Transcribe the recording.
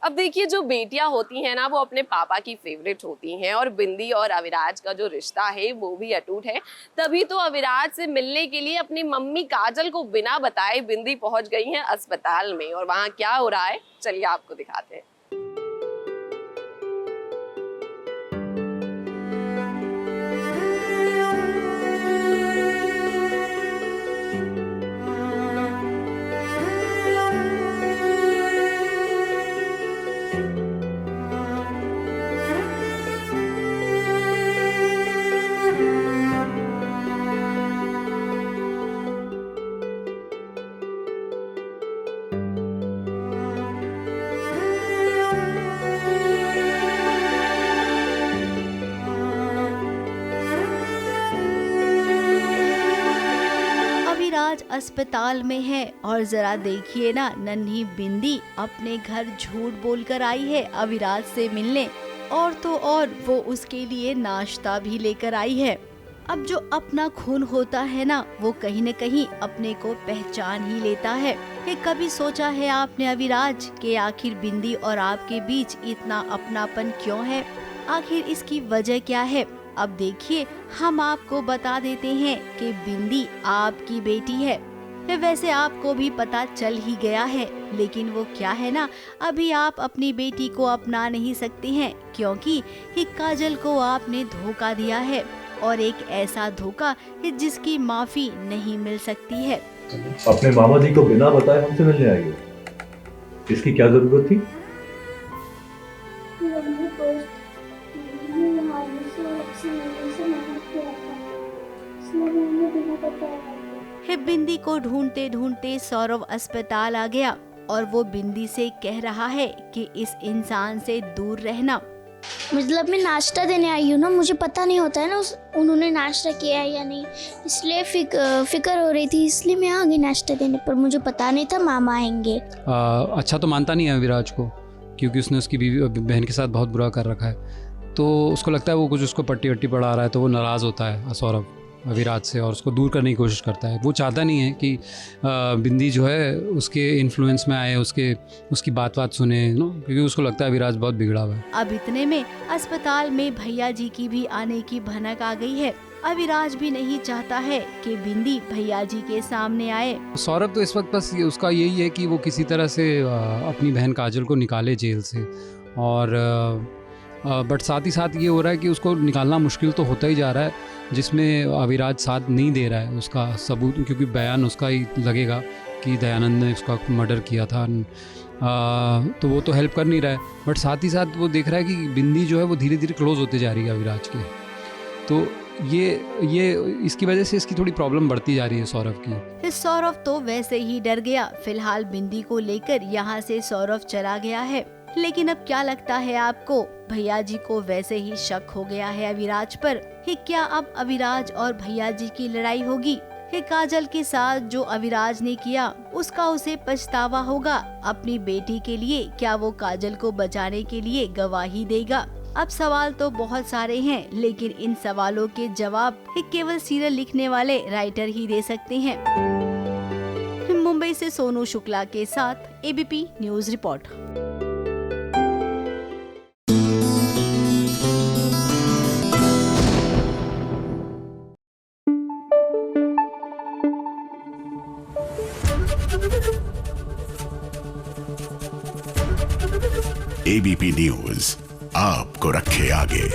अब देखिए, जो बेटियां होती हैं ना, वो अपने पापा की फेवरेट होती हैं, और बिंदी और अविराज का जो रिश्ता है वो भी अटूट है। तभी तो अविराज से मिलने के लिए अपनी मम्मी काजल को बिना बताए बिंदी पहुंच गई हैं अस्पताल में, और वहां क्या हो रहा है चलिए आपको दिखाते हैं। अविराज अस्पताल में है और जरा देखिए ना, नन्ही बिंदी अपने घर झूठ बोलकर आई है अविराज से मिलने, और तो और वो उसके लिए नाश्ता भी लेकर आई है। अब जो अपना खून होता है ना, वो कहीं न कहीं अपने को पहचान ही लेता है। ये कभी सोचा है आपने अविराज कि आखिर बिंदी और आपके बीच इतना अपनापन क्यों है? आखिर इसकी वजह क्या है? अब देखिए, हम आपको बता देते हैं कि बिंदी आपकी बेटी है। वैसे आपको भी पता चल ही गया है, लेकिन वो क्या है ना, अभी आप अपनी बेटी को अपना नहीं सकती हैं, क्योंकि ये काजल को आपने धोखा दिया है, और एक ऐसा धोखा जिसकी माफी नहीं मिल सकती है। अपने मामा जी को बिना बताए हमसे मिलने आई हो, इसकी क्या जरूरत थी? बिंदी को ढूंढते ढूंढते सौरभ अस्पताल आ गया, और वो बिंदी से कह रहा है कि इस इंसान से दूर रहना। मतलब मैं नाश्ता देने आई हूँ ना, मुझे पता नहीं होता है ना उन्होंने नाश्ता किया है या नहीं, इसलिए फिक्र हो रही थी, इसलिए मैं आ गई नाश्ता देने, पर मुझे पता नहीं था मामा आएंगे। अच्छा तो मानता नहीं है विराज को, क्योंकि उसने उसकी बीवी बहन के साथ बहुत बुरा कर रखा है, तो उसको लगता है वो कुछ उसको पट्टी वट्टी पढ़ा रहा है, तो वो नाराज़ होता है सौरभ अविराज से और उसको दूर करने की कोशिश करता है। वो चाहता नहीं है कि बिंदी जो है उसके इन्फ्लुएंस में आए, उसकी बात सुने, क्योंकि उसको लगता है अविराज बहुत बिगड़ा हुआ है। अब इतने में अस्पताल में भैया जी की भी आने की भनक आ गई है। अविराज भी नहीं चाहता है कि बिंदी भैया जी के सामने आए। सौरभ तो इस वक्त बस उसका यही है कि वो किसी तरह से अपनी बहन काजल को निकाले जेल से, और बट साथ ही साथ ये हो रहा है कि उसको निकालना मुश्किल तो होता ही जा रहा है, जिसमें अविराज साथ नहीं दे रहा है उसका सबूत, क्योंकि बयान उसका ही लगेगा कि दयानंद ने उसका मर्डर किया था, तो वो तो हेल्प कर नहीं रहा है। बट साथ ही साथ वो देख रहा है कि बिंदी जो है वो धीरे धीरे क्लोज होते जा रही है अविराज के, तो ये इसकी वजह से इसकी थोड़ी प्रॉब्लम बढ़ती जा रही है सौरभ की। सौरभ तो वैसे ही डर गया। फिलहाल बिंदी को लेकर यहाँ से सौरभ चला गया है, लेकिन अब क्या लगता है आपको? भैया जी को वैसे ही शक हो गया है अविराज पर। क्या अब अविराज और भैया जी की लड़ाई होगी? काजल के साथ जो अविराज ने किया उसका उसे पछतावा होगा अपनी बेटी के लिए? क्या वो काजल को बचाने के लिए गवाही देगा? अब सवाल तो बहुत सारे हैं, लेकिन इन सवालों के जवाब केवल सीरियल लिखने वाले राइटर ही दे सकते हैं। मुंबई से सोनू शुक्ला के साथ ABP news report. ABP news आपको रखे आगे।